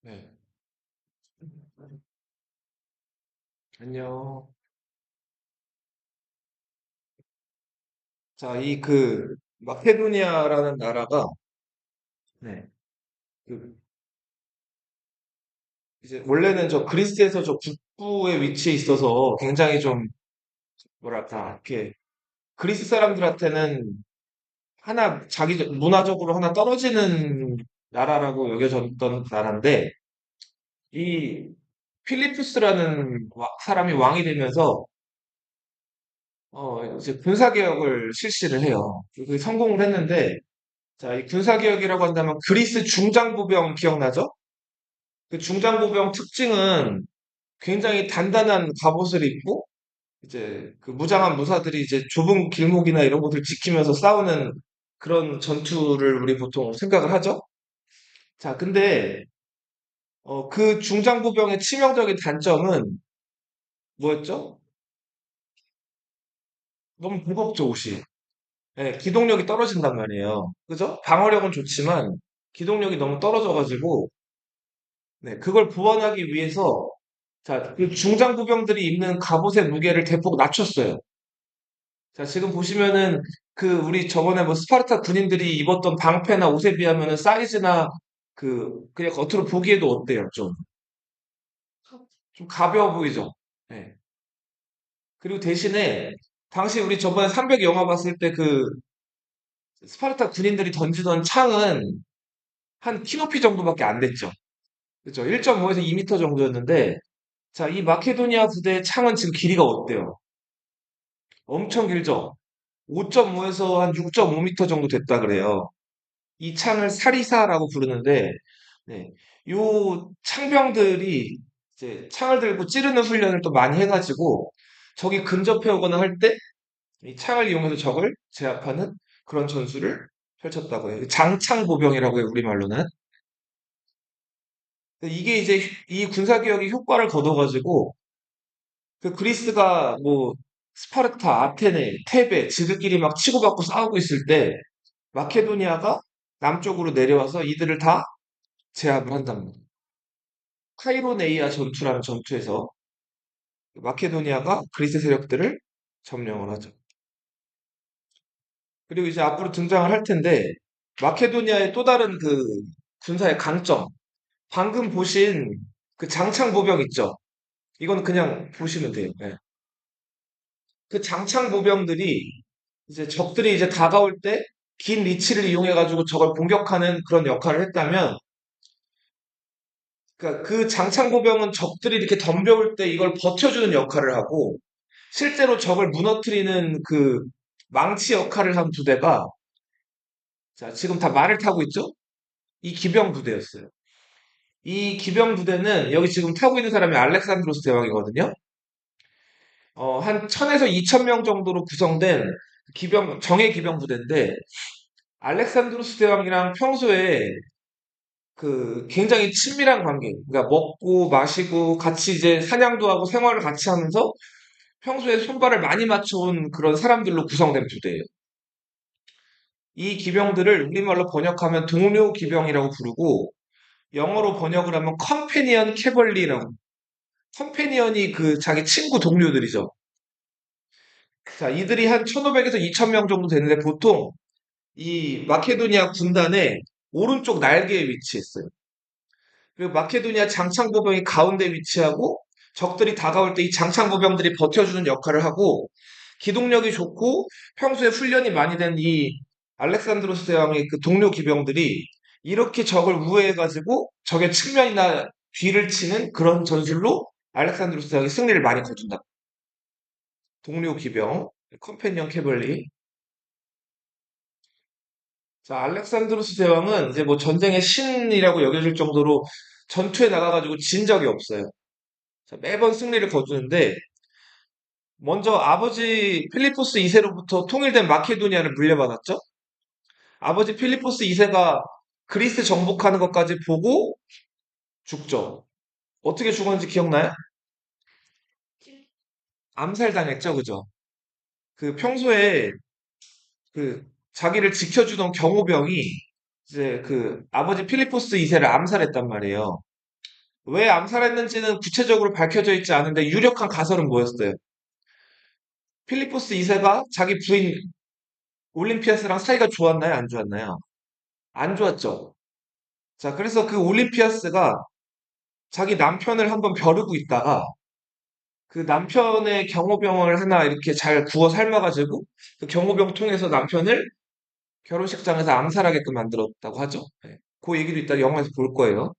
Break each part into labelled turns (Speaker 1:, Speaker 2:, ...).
Speaker 1: 네. 안녕. 자, 마케도니아라는 나라가, 네. 그, 이제, 원래는 저 그리스에서 저 북부에 위치해 있어서 굉장히 좀, 뭐랄까, 이렇게, 그리스 사람들한테는 문화적으로 하나 떨어지는 나라라고 여겨졌던 나라인데, 이 필리프스라는 사람이 왕이 되면서, 이제 군사개혁을 실시를 해요. 그게 성공을 했는데, 자, 이 군사개혁이라고 한다면 그리스 중장부병 기억나죠? 그 중장보병 특징은 굉장히 단단한 갑옷을 입고 이제 그 무장한 무사들이 이제 좁은 길목이나 이런 곳을 지키면서 싸우는 그런 전투를 우리 보통 생각을 하죠. 자, 근데 그 중장보병의 치명적인 단점은 뭐였죠? 너무 무겁죠, 옷이. 예, 기동력이 떨어진단 말이에요. 그죠? 방어력은 좋지만 기동력이 너무 떨어져가지고 네, 그걸 보완하기 위해서 자, 그 중장부병들이 입는 갑옷의 무게를 대폭 낮췄어요. 자, 지금 보시면은 우리 저번에 뭐 스파르타 군인들이 입었던 방패나 옷에 비하면은 사이즈나 그냥 겉으로 보기에도 어때요? 좀 가벼워 보이죠? 네. 그리고 대신에 당시 우리 저번에 300 영화 봤을 때 스파르타 군인들이 던지던 창은 한 키높이 정도밖에 안 됐죠. 그죠? 1.5에서 2m 정도였는데 자, 이 마케도니아 부대의 창은 지금 길이가 어때요? 엄청 길죠? 5.5에서 한 6.5m 정도 됐다 그래요. 이 창을 사리사라고 부르는데, 네, 요 창병들이 이제 창을 들고 찌르는 훈련을 또 많이 해가지고 적이 근접해 오거나 할 때 이 창을 이용해서 적을 제압하는 그런 전술을 펼쳤다고 해요. 장창보병이라고 해요, 우리말로는. 이게 이제 이 군사개혁이 효과를 거둬가지고 그 그리스가 뭐 스파르타, 아테네, 테베 지들끼리 막 치고받고 싸우고 있을 때 마케도니아가 남쪽으로 내려와서 이들을 다 제압을 한답니다. 카이로네이아 전투라는 전투에서 마케도니아가 그리스 세력들을 점령을 하죠. 그리고 이제 앞으로 등장을 할 텐데 마케도니아의 또 다른 군사의 강점. 방금 보신 그 장창보병 있죠? 이건 그냥 보시면 돼요. 예. 그 장창보병들이 이제 적들이 이제 다가올 때 긴 리치를 이용해 가지고 적을 공격하는 그런 역할을 했다면 그러니까 그 장창보병은 적들이 이렇게 덤벼올 때 이걸 버텨주는 역할을 하고 실제로 적을 무너뜨리는 망치 역할을 한 부대가 자, 지금 다 말을 타고 있죠? 이 기병 부대였어요. 이 기병 부대는 여기 지금 타고 있는 사람이 알렉산드로스 대왕이거든요. 한 1000에서 2000명 정도로 구성된 정예 기병 부대인데 알렉산드로스 대왕이랑 평소에 굉장히 친밀한 관계, 그러니까 먹고 마시고 같이 이제 사냥도 하고 생활을 같이 하면서 평소에 손발을 많이 맞춰온 그런 사람들로 구성된 부대예요. 이 기병들을 우리말로 번역하면 동료 기병이라고 부르고 영어로 번역을 하면 컴패니언 캐벌리라고. 컴패니언이 자기 친구 동료들이죠. 자, 이들이 한 1500에서 2000명 정도 되는데 보통 이 마케도니아 군단의 오른쪽 날개에 위치했어요. 그리고 마케도니아 장창보병이 가운데 위치하고 적들이 다가올 때 이 장창보병들이 버텨주는 역할을 하고 기동력이 좋고 평소에 훈련이 많이 된 이 알렉산드로스 대왕의 그 동료 기병들이 이렇게 적을 우회해가지고 적의 측면이나 뒤를 치는 그런 전술로 알렉산드로스 대왕이 승리를 많이 거둔다. 동료 기병, 컴패니언 캐벌리. 자, 알렉산드로스 대왕은 이제 뭐 전쟁의 신이라고 여겨질 정도로 전투에 나가가지고 진 적이 없어요. 자, 매번 승리를 거두는데 먼저 아버지 필리포스 2세로부터 통일된 마케도니아를 물려받았죠. 아버지 필리포스 2세가 그리스 정복하는 것까지 보고 죽죠. 어떻게 죽었는지 기억나요? 암살당했죠, 그죠? 평소에 자기를 지켜주던 경호병이 이제 아버지 필리포스 2세를 암살했단 말이에요. 왜 암살했는지는 구체적으로 밝혀져 있지 않은데 유력한 가설은 뭐였어요? 필리포스 2세가 자기 부인 올림피아스랑 사이가 좋았나요? 안 좋았나요? 안 좋았죠. 자, 그래서 그 올림피아스가 자기 남편을 한번 벼르고 있다가 그 남편의 경호병을 하나 이렇게 잘 구워 삶아가지고 그 경호병 통해서 남편을 결혼식장에서 암살하게끔 만들었다고 하죠. 네. 그 얘기도 이따 영화에서 볼 거예요.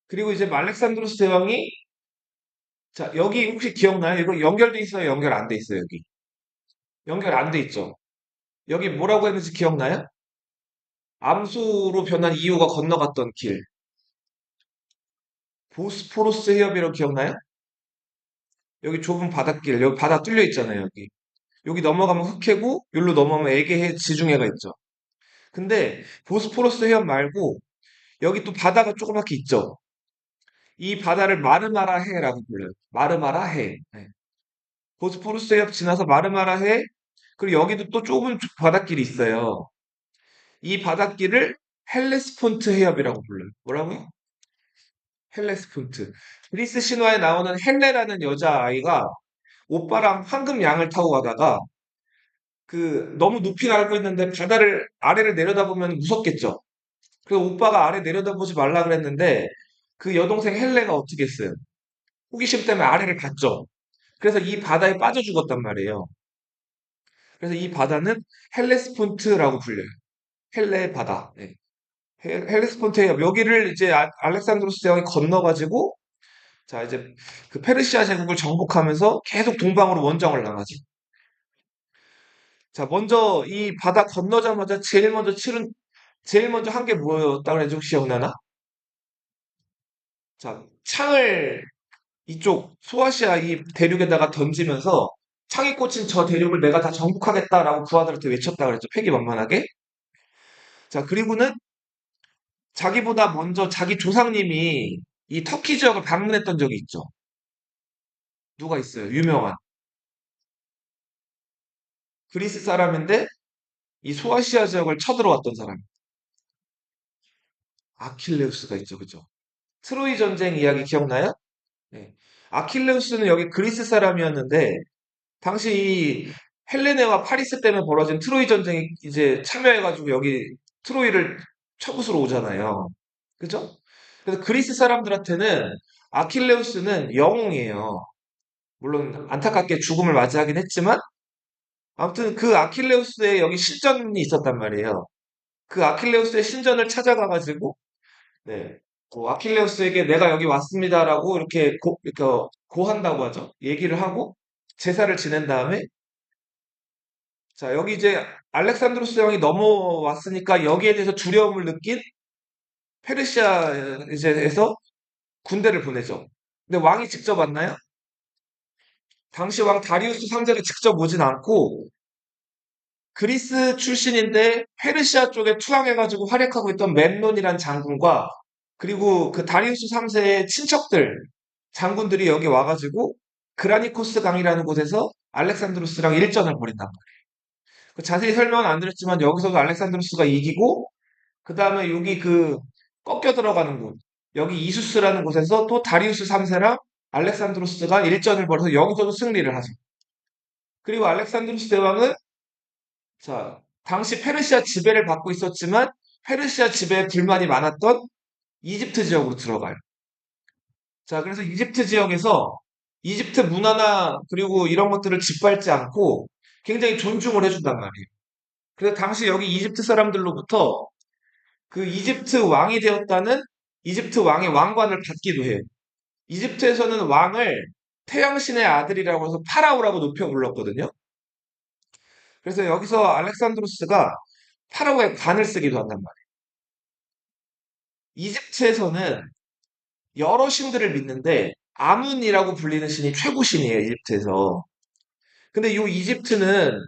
Speaker 1: 그리고 이제 알렉산드로스 대왕이 자, 여기 혹시 기억나요? 이거 연결돼 있어요? 연결 안 돼 있어요, 여기? 연결 안 돼 있죠? 여기 뭐라고 했는지 기억나요? 암소로 변한 이유가 건너갔던 길. 보스포러스 해협이라고 기억나요? 여기 좁은 바닷길, 여기 바다 뚫려 있잖아요, 여기. 여기 넘어가면 흑해고, 여기로 넘어가면 에게해, 지중해가 있죠. 근데 보스포러스 해협 말고 여기 또 바다가 조그맣게 있죠. 이 바다를 마르마라 해라고 불러요. 마르마라 해. 네. 보스포러스 해협 지나서 마르마라 해. 그리고 여기도 또 좁은 바닷길이 있어요. 이 바닷길을 헬레스폰트 해협이라고 불러요. 뭐라고요? 헬레스폰트. 그리스 신화에 나오는 헬레라는 여자아이가 오빠랑 황금 양을 타고 가다가 그 너무 높이 날고 있는데 바다를 아래를 내려다보면 무섭겠죠. 그래서 오빠가 아래 내려다보지 말라 그랬는데 그 여동생 헬레가 어떻게 했어요? 호기심 때문에 아래를 봤죠. 그래서 이 바다에 빠져 죽었단 말이에요. 그래서 이 바다는 헬레스폰트라고 불려요. 헬레 바다. 네. 헬레스폰트예요. 여기를 이제 알렉산드로스 대왕이 건너가지고 자 이제 그 페르시아 제국을 정복하면서 계속 동방으로 원정을 나가지. 자 먼저 이 바다 건너자마자 제일 먼저 한 게 뭐였다고 해도 혹시 기억나나? 자 창을 이쪽 소아시아 이 대륙에다가 던지면서 창이 꽂힌 저 대륙을 내가 다 정복하겠다라고 부하들한테 외쳤다 그랬죠. 패기만만하게. 자, 그리고는 자기보다 먼저 자기 조상님이 이 터키 지역을 방문했던 적이 있죠. 누가 있어요? 유명한. 그리스 사람인데 이 소아시아 지역을 쳐들어왔던 사람. 아킬레우스가 있죠. 그죠? 트로이 전쟁 이야기 기억나요? 네. 아킬레우스는 여기 그리스 사람이었는데 당시 이 헬레네와 파리스 때문에 벌어진 트로이 전쟁에 이제 참여해가지고 여기 트로이를 쳐부수러 오잖아요. 그죠? 그래서 그리스 사람들한테는 아킬레우스는 영웅이에요. 물론 안타깝게 죽음을 맞이하긴 했지만 아무튼 그 아킬레우스의 여기 신전이 있었단 말이에요. 그 아킬레우스의 신전을 찾아가가지고 네. 아킬레우스에게 내가 여기 왔습니다라고 이렇게 고한다고 하죠. 얘기를 하고 제사를 지낸 다음에 자, 여기 이제 알렉산드로스 왕이 넘어왔으니까 여기에 대해서 두려움을 느낀 페르시아 이제에서 군대를 보내죠. 근데 왕이 직접 왔나요? 당시 왕 다리우스 3세가 직접 오진 않고 그리스 출신인데 페르시아 쪽에 투항해가지고 활약하고 있던 멤논이란 장군과 그리고 그 다리우스 3세의 친척들 장군들이 여기 와가지고 그라니코스 강이라는 곳에서 알렉산드로스랑 일전을 벌인단 말이에요. 그 자세히 설명은 안 드렸지만 여기서도 알렉산드로스가 이기고 그 다음에 여기 그 꺾여 들어가는 곳 여기 이수스라는 곳에서 또 다리우스 3세랑 알렉산드로스가 일전을 벌여서 여기서도 승리를 하죠. 그리고 알렉산드로스 대왕은 자 당시 페르시아 지배를 받고 있었지만 페르시아 지배에 불만이 많았던 이집트 지역으로 들어가요. 자 그래서 이집트 지역에서 이집트 문화나 그리고 이런 것들을 짓밟지 않고 굉장히 존중을 해준단 말이에요. 그래서 당시 여기 이집트 사람들로부터 그 이집트 왕이 되었다는 이집트 왕의 왕관을 받기도 해요. 이집트에서는 왕을 태양신의 아들이라고 해서 파라오라고 높여 불렀거든요. 그래서 여기서 알렉산드로스가 파라오의 관을 쓰기도 한단 말이에요. 이집트에서는 여러 신들을 믿는데 아문이라고 불리는 신이 최고 신이에요, 이집트에서. 근데 이 이집트는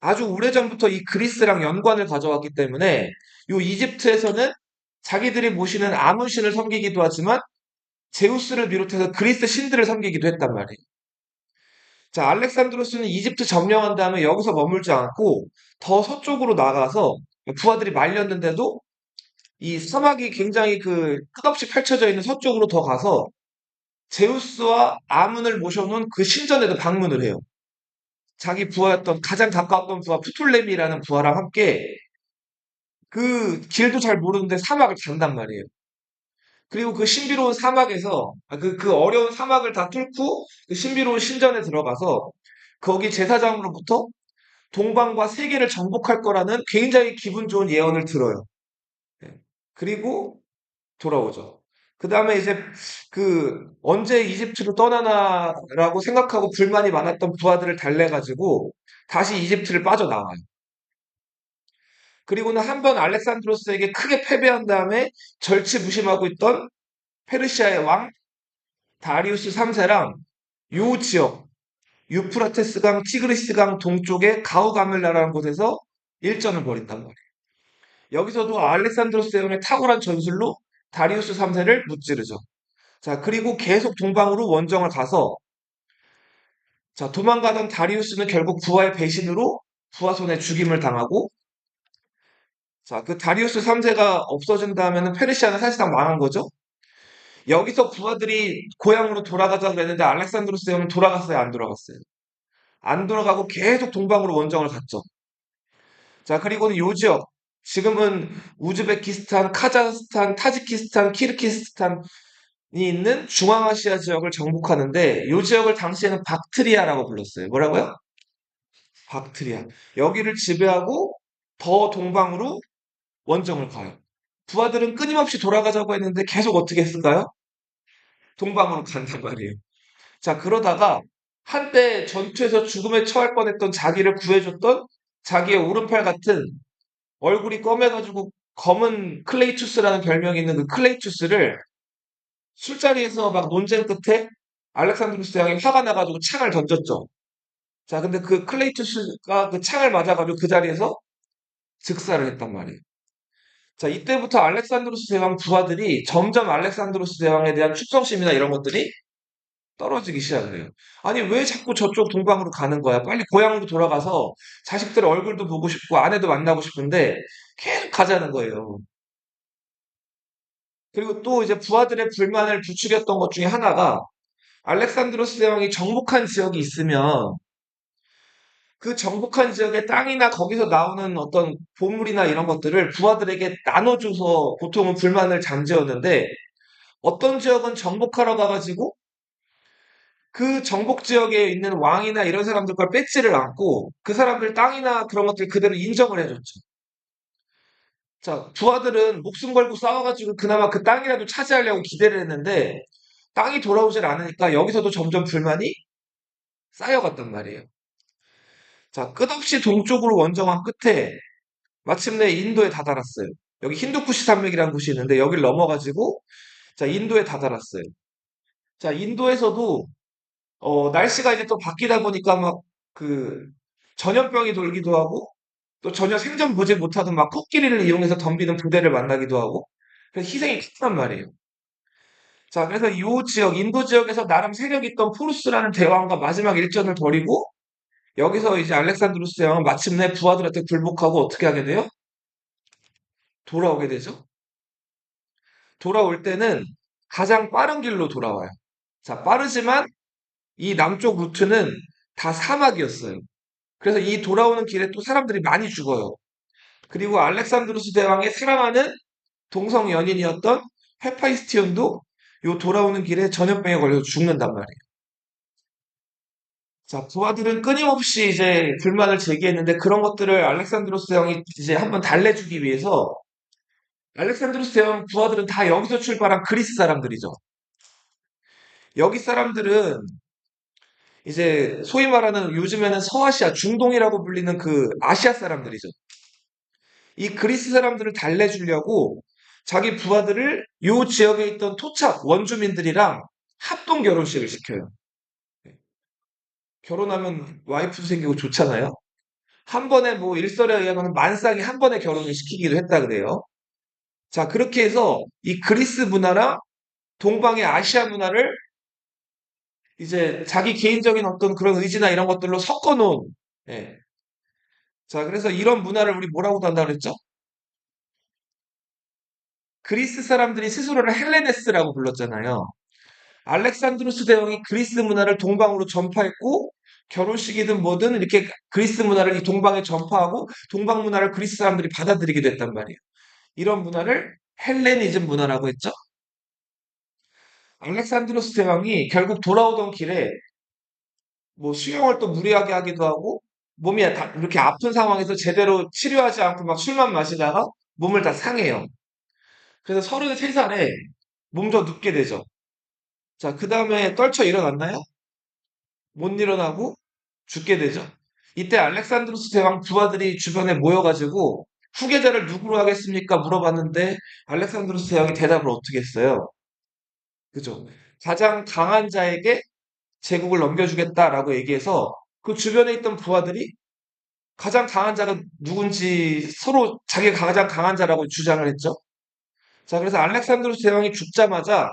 Speaker 1: 아주 오래전부터 이 그리스랑 연관을 가져왔기 때문에 이 이집트에서는 자기들이 모시는 아문 신을 섬기기도 하지만 제우스를 비롯해서 그리스 신들을 섬기기도 했단 말이에요. 자, 알렉산드로스는 이집트 점령한 다음에 여기서 머물지 않고 더 서쪽으로 나가서 부하들이 말렸는데도 이 사막이 굉장히 그 끝없이 펼쳐져 있는 서쪽으로 더 가서 제우스와 아문을 모셔놓은 그 신전에도 방문을 해요. 자기 부하였던 가장 가까웠던 부하 프톨레미라는 부하랑 함께 그 길도 잘 모르는데 사막을 간단 말이에요. 그리고 그 신비로운 사막에서 그 어려운 사막을 다 뚫고 그 신비로운 신전에 들어가서 거기 제사장으로부터 동방과 세계를 정복할 거라는 굉장히 기분 좋은 예언을 들어요. 네. 그리고 돌아오죠. 그 다음에 이제 그 언제 이집트로 떠나나라고 생각하고 불만이 많았던 부하들을 달래가지고 다시 이집트를 빠져나와요. 그리고는 한 번 알렉산드로스에게 크게 패배한 다음에 절치부심하고 있던 페르시아의 왕 다리우스 3세랑 요 지역 유프라테스강, 티그리스강 동쪽의 가우가멜라라는 곳에서 일전을 벌인단 말이에요. 여기서도 알렉산드로스 대왕의 탁월한 전술로 다리우스 3세를 무찌르죠. 자, 그리고 계속 동방으로 원정을 가서 자, 도망가던 다리우스는 결국 부하의 배신으로 부하 손에 죽임을 당하고 자, 그 다리우스 3세가 없어진 다음에는 페르시아는 사실상 망한 거죠. 여기서 부하들이 고향으로 돌아가자고 했는데 알렉산드로스 대왕은 돌아갔어요, 안 돌아갔어요? 안 돌아가고 계속 동방으로 원정을 갔죠. 자, 그리고는 요 지역, 지금은 우즈베키스탄, 카자흐스탄, 타지키스탄, 키르기스탄이 있는 중앙아시아 지역을 정복하는데 요 지역을 당시에는 박트리아라고 불렀어요. 뭐라고요? 박트리아. 여기를 지배하고 더 동방으로 원정을 가요. 부하들은 끊임없이 돌아가자고 했는데 계속 어떻게 했을까요? 동방으로 간단 말이에요. 자, 그러다가 한때 전투에서 죽음에 처할 뻔했던 자기를 구해줬던 자기의 오른팔 같은 얼굴이 검해가지고 검은 클레이투스라는 별명이 있는 그 클레이투스를 술자리에서 막 논쟁 끝에 알렉산드로스 대왕이 화가 나가지고 창을 던졌죠. 자, 근데 그 클레이투스가 그 창을 맞아가지고 그 자리에서 즉사를 했단 말이에요. 자, 이때부터 알렉산드로스 대왕 부하들이 점점 알렉산드로스 대왕에 대한 충성심이나 이런 것들이 떨어지기 시작을 해요. 아니, 왜 자꾸 저쪽 동방으로 가는 거야? 빨리 고향으로 돌아가서 자식들 얼굴도 보고 싶고 아내도 만나고 싶은데 계속 가자는 거예요. 그리고 또 이제 부하들의 불만을 부추겼던 것 중에 하나가 알렉산드로스 대왕이 정복한 지역이 있으면 그 정복한 지역의 땅이나 거기서 나오는 어떤 보물이나 이런 것들을 부하들에게 나눠줘서 보통은 불만을 잠재웠는데 어떤 지역은 정복하러 가가지고 그 정복 지역에 있는 왕이나 이런 사람들 걸 뺏지를 않고 그 사람들 땅이나 그런 것들 그대로 인정을 해줬죠. 자, 부하들은 목숨 걸고 싸워가지고 그나마 그 땅이라도 차지하려고 기대를 했는데 땅이 돌아오질 않으니까 여기서도 점점 불만이 쌓여갔단 말이에요. 자, 끝없이 동쪽으로 원정한 끝에 마침내 인도에 다다랐어요. 여기 힌두쿠시 산맥이라는 곳이 있는데 여기를 넘어가지고 자, 인도에 다다랐어요. 자, 인도에서도 날씨가 이제 또 바뀌다 보니까 막 그 전염병이 돌기도 하고 또 전혀 생전 보지 못하던 막 코끼리를 이용해서 덤비는 부대를 만나기도 하고 그래서 희생이 컸단 말이에요. 자, 그래서 이 지역, 인도 지역에서 나름 세력 있던 포루스라는 대왕과 마지막 일전을 벌이고 여기서 이제 알렉산드로스 대왕은 마침내 부하들한테 굴복하고 어떻게 하게 돼요? 돌아오게 되죠. 돌아올 때는 가장 빠른 길로 돌아와요. 자, 빠르지만 이 남쪽 루트는 다 사막이었어요. 그래서 이 돌아오는 길에 또 사람들이 많이 죽어요. 그리고 알렉산드로스 대왕의 사랑하는 동성 연인이었던 헤파이스티온도 요 돌아오는 길에 전염병에 걸려서 죽는단 말이에요. 자, 부하들은 끊임없이 이제 불만을 제기했는데 그런 것들을 알렉산드로스 대왕이 이제 한번 달래주기 위해서 알렉산드로스 대왕 부하들은 다 여기서 출발한 그리스 사람들이죠. 여기 사람들은 이제 소위 말하는 요즘에는 서아시아, 중동이라고 불리는 그 아시아 사람들이죠. 이 그리스 사람들을 달래주려고 자기 부하들을 요 지역에 있던 토착 원주민들이랑 합동 결혼식을 시켜요. 결혼하면 와이프도 생기고 좋잖아요. 한 번에 뭐 일설에 의하면 만쌍이 한 번에 결혼을 시키기도 했다 그래요. 자, 그렇게 해서 이 그리스 문화랑 동방의 아시아 문화를 이제 자기 개인적인 어떤 그런 의지나 이런 것들로 섞어 놓은, 예. 자, 그래서 이런 문화를 우리 뭐라고 한다 그랬죠? 그리스 사람들이 스스로를 헬레네스라고 불렀잖아요. 알렉산드로스 대왕이 그리스 문화를 동방으로 전파했고 결혼식이든 뭐든 이렇게 그리스 문화를 이 동방에 전파하고 동방 문화를 그리스 사람들이 받아들이게 됐단 말이에요. 이런 문화를 헬레니즘 문화라고 했죠. 알렉산드로스 대왕이 결국 돌아오던 길에 뭐 수영을 또 무리하게 하기도 하고 몸이 이렇게 아픈 상황에서 제대로 치료하지 않고 막 술만 마시다가 몸을 다 상해요. 그래서 33살에 몸져 눕게 되죠. 자, 그 다음에 떨쳐 일어났나요? 못 일어나고 죽게 되죠. 이때 알렉산드로스 대왕 부하들이 주변에 모여가지고 후계자를 누구로 하겠습니까? 물어봤는데 알렉산드로스 대왕이 대답을 어떻게 했어요? 그죠? 가장 강한 자에게 제국을 넘겨주겠다라고 얘기해서 그 주변에 있던 부하들이 가장 강한 자가 누군지 서로 자기가 가장 강한 자라고 주장을 했죠. 자, 그래서 알렉산드로스 대왕이 죽자마자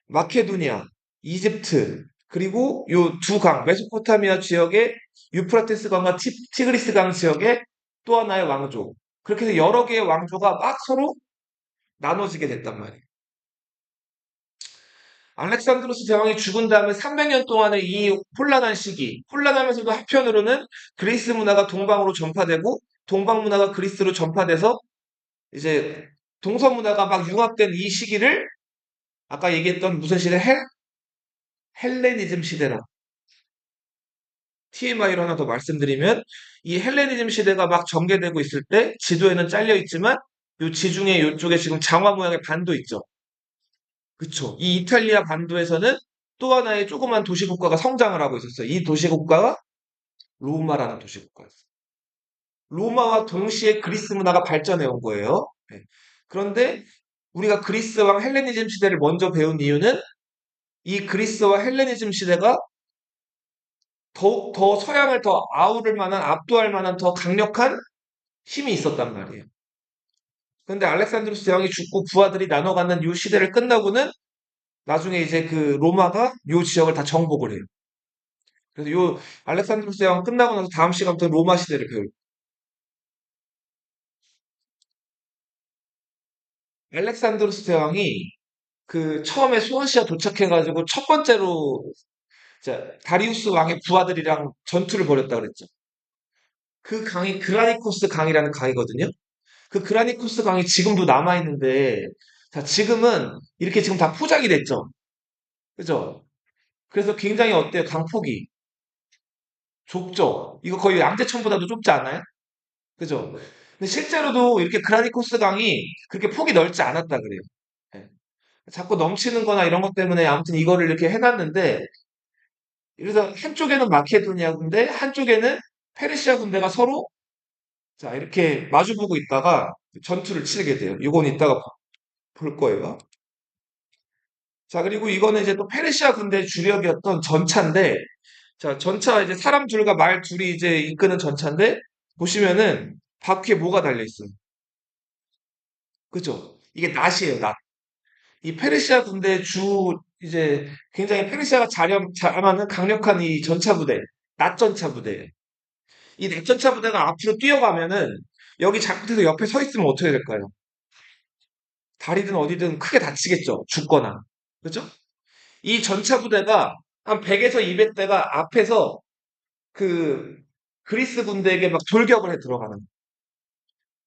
Speaker 1: 마케도니아, 이집트, 그리고 요 두 강, 메소포타미아 지역의 유프라테스 강과 티그리스 강 지역의 또 하나의 왕조. 그렇게 해서 여러 개의 왕조가 막 서로 나눠지게 됐단 말이에요. 알렉산드로스 대왕이 죽은 다음에 300년 동안의 이 혼란한 시기, 혼란하면서도 한편으로는 그리스 문화가 동방으로 전파되고 동방 문화가 그리스로 전파돼서 이제 동서 문화가 막 융합된 이 시기를 아까 얘기했던 무슨 시대? 헬레니즘 시대라. TMI로 하나 더 말씀드리면 이 헬레니즘 시대가 막 전개되고 있을 때 지도에는 잘려 있지만 요 지중해 요쪽에 지금 장화 모양의 반도 있죠. 그쵸. 이 이탈리아 반도에서는 또 하나의 조그만 도시국가가 성장을 하고 있었어요. 이 도시국가가 로마라는 도시국가였어요. 로마와 동시에 그리스 문화가 발전해 온 거예요. 네. 그런데 우리가 그리스 왕 헬레니즘 시대를 먼저 배운 이유는 이 그리스와 헬레니즘 시대가 더욱 더 서양을 더 아우를 만한, 압도할 만한 더 강력한 힘이 있었단 말이에요. 근데 알렉산드로스 대왕이 죽고 부하들이 나눠 갖는 이 시대를 끝나고는 나중에 이제 그 로마가 이 지역을 다 정복을 해요. 그래서 요 알렉산드로스 대왕 끝나고 나서 다음 시간부터 로마 시대를 배울. 알렉산드로스 대왕이 그 처음에 소아시아 도착해가지고 첫 번째로 다리우스 왕의 부하들이랑 전투를 벌였다 그랬죠. 그 강이 그라니코스 강이라는 강이거든요. 그 그라니코스 강이 지금도 남아있는데, 자, 지금은 이렇게 지금 다 포장이 됐죠. 그죠? 그래서 굉장히 어때요? 강폭이 좁죠? 이거 거의 양재천보다도 좁지 않아요? 그죠? 근데 실제로도 이렇게 그라니코스 강이 그렇게 폭이 넓지 않았다 그래요. 예. 자꾸 넘치는 거나 이런 것 때문에 아무튼 이거를 이렇게 해놨는데, 그래서 한쪽에는 마케도니아 군대, 한쪽에는 페르시아 군대가 서로 자, 이렇게 마주보고 있다가 전투를 치르게 돼요. 이건 이따가 볼 거예요. 자, 그리고 이거는 이제 또 페르시아 군대 주력이었던 전차인데, 자, 전차 이제 사람 둘과 말 둘이 이제 이끄는 전차인데, 보시면은 바퀴에 뭐가 달려 있어요. 그죠? 이게 낫이에요, 낫. 이 페르시아 군대 이제 굉장히 페르시아가 자랑하는 강력한 이 전차 부대, 낫 전차 부대. 이 낫 전차 부대가 앞으로 뛰어가면은 여기 잘못해서 옆에 서 있으면 어떻게 될까요? 다리든 어디든 크게 다치겠죠. 죽거나. 그죠? 이 전차 부대가 한 100에서 200대가 앞에서 그 그리스 군대에게 막 돌격을 해 들어가는.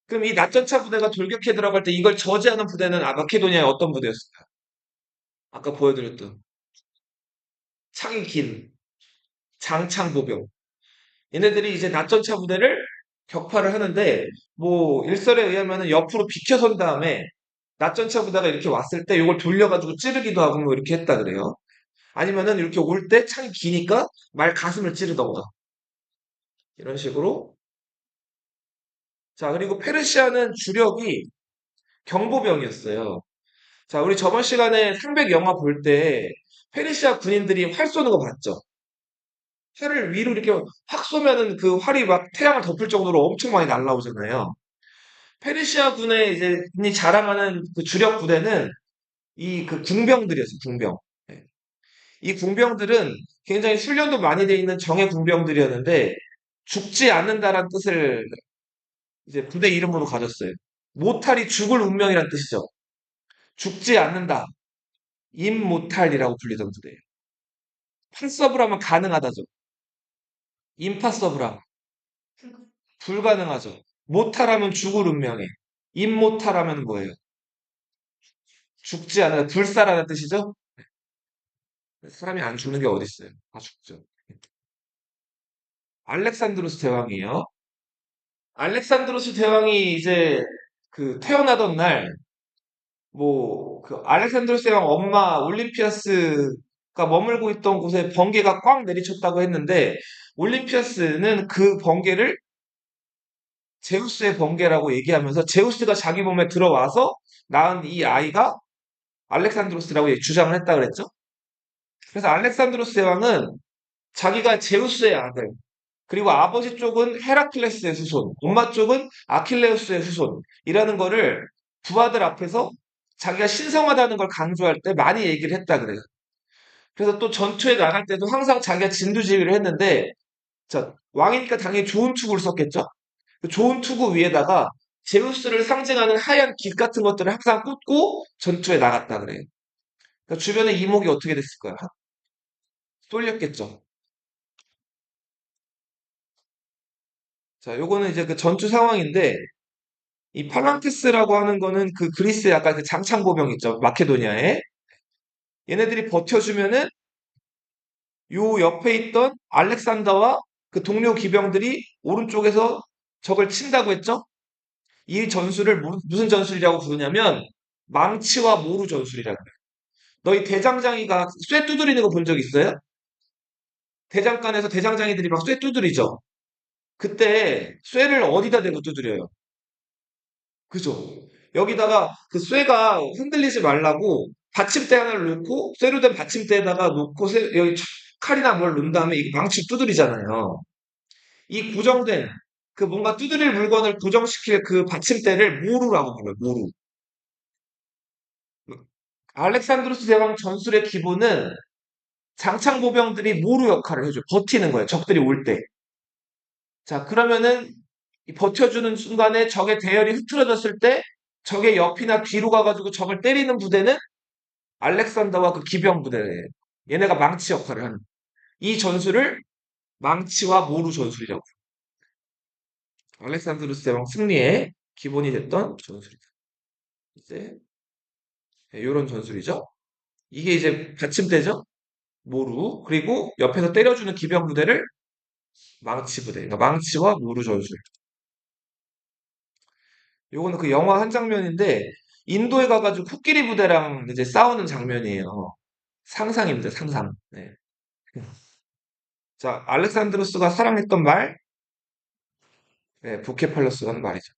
Speaker 1: 그럼 이 낫전차 부대가 돌격해 들어갈 때 이걸 저지하는 부대는 마케도니아의 어떤 부대였을까요? 아까 보여드렸던 창이 긴 장창보병. 얘네들이 이제 낫전차 부대를 격파를 하는데 뭐 일설에 의하면은 옆으로 비켜선 다음에 낫전차 부대가 이렇게 왔을 때 이걸 돌려가지고 찌르기도 하고 뭐 이렇게 했다 그래요. 아니면은 이렇게 올 때 창이 기니까 말 가슴을 찌르던가 이런 식으로. 자, 그리고 페르시아는 주력이 경보병이었어요. 자, 우리 저번 시간에 상백 영화 볼 때 페르시아 군인들이 활 쏘는 거 봤죠? 활을 위로 이렇게 확 쏘면은 그 활이 막 태양을 덮을 정도로 엄청 많이 날라오잖아요. 페르시아 군의 이제 이 자랑하는 그 주력 부대는 이 그 궁병들이었어요, 궁병. 예. 이 궁병들은 굉장히 훈련도 많이 돼 있는 정예 궁병들이었는데 죽지 않는다라는 뜻을 이제 부대 이름으로 가졌어요. 모탈이 죽을 운명이란 뜻이죠. 죽지 않는다. 임모탈이라고 불리던 부대예요. 판서브라면 가능하다죠. 임파서브라 불가능하죠. 모탈하면 죽을 운명에. 임모탈하면 뭐예요? 죽지 않아 불사라는 뜻이죠. 사람이 안 죽는 게 어디 있어요? 다 죽죠. 알렉산드로스 대왕이에요. 알렉산드로스 대왕이 이제 그 태어나던 날, 뭐, 그 알렉산드로스 대왕 엄마 올림피아스가 머물고 있던 곳에 번개가 꽝 내리쳤다고 했는데, 올림피아스는 그 번개를 제우스의 번개라고 얘기하면서 제우스가 자기 몸에 들어와서 낳은 이 아이가 알렉산드로스라고 주장을 했다 그랬죠? 그래서 알렉산드로스 대왕은 자기가 제우스의 아들, 그리고 아버지 쪽은 헤라클레스의 후손, 엄마 쪽은 아킬레우스의 후손이라는 거를 부하들 앞에서 자기가 신성하다는 걸 강조할 때 많이 얘기를 했다 그래요. 그래서 또 전투에 나갈 때도 항상 자기가 진두지휘를 했는데, 자, 왕이니까 당연히 좋은 투구를 썼겠죠? 그 좋은 투구 위에다가 제우스를 상징하는 하얀 깃 같은 것들을 항상 꽂고 전투에 나갔다 그래요. 그러니까 주변에 이목이 어떻게 됐을까요? 쏠렸겠죠. 자, 요거는 이제 그 전투 상황인데, 이 팔랑테스라고 하는 거는 그 그리스의 약간 그 장창보병 있죠. 마케도니아에. 얘네들이 버텨주면은 요 옆에 있던 알렉산더와 그 동료 기병들이 오른쪽에서 적을 친다고 했죠. 이 전술을 무슨 전술이라고 부르냐면 망치와 모루 전술이라고 해요. 너희 대장장이가 쇠 두드리는 거 본 적 있어요? 대장간에서 대장장이들이 막 쇠 두드리죠. 그때 쇠를 어디다 대고 두드려요? 그죠? 여기다가 그 쇠가 흔들리지 말라고 받침대 하나를 넣고 쇠로 된 받침대에다가 놓고 여기 칼이나 뭘 넣은 다음에 이 망치 두드리잖아요. 이 고정된 그 뭔가 두드릴 물건을 고정시킬 그 받침대를 모루라고 불러요. 모루. 알렉산드로스 대왕 전술의 기본은 장창 보병들이 모루 역할을 해줘요. 버티는 거예요. 적들이 올 때. 자, 그러면은 이 버텨주는 순간에 적의 대열이 흐트러졌을 때 적의 옆이나 뒤로 가가지고 적을 때리는 부대는 알렉산더와 그 기병 부대예요. 얘네가 망치 역할을 하는. 이 전술을 망치와 모루 전술이라고. 알렉산드루스 대왕 승리의 기본이 됐던 전술이다. 이제 이런 전술이죠. 이게 이제 받침대죠. 모루. 그리고 옆에서 때려주는 기병 부대를 망치 부대. 그러니까 망치와 모루 전술. 요거는 그 영화 한 장면인데 인도에 가가지고 코끼리 부대랑 이제 싸우는 장면이에요. 상상입니다. 상상. 네. 자, 알렉산드로스가 사랑했던 말, 네, 부케팔러스가 하는 말이죠.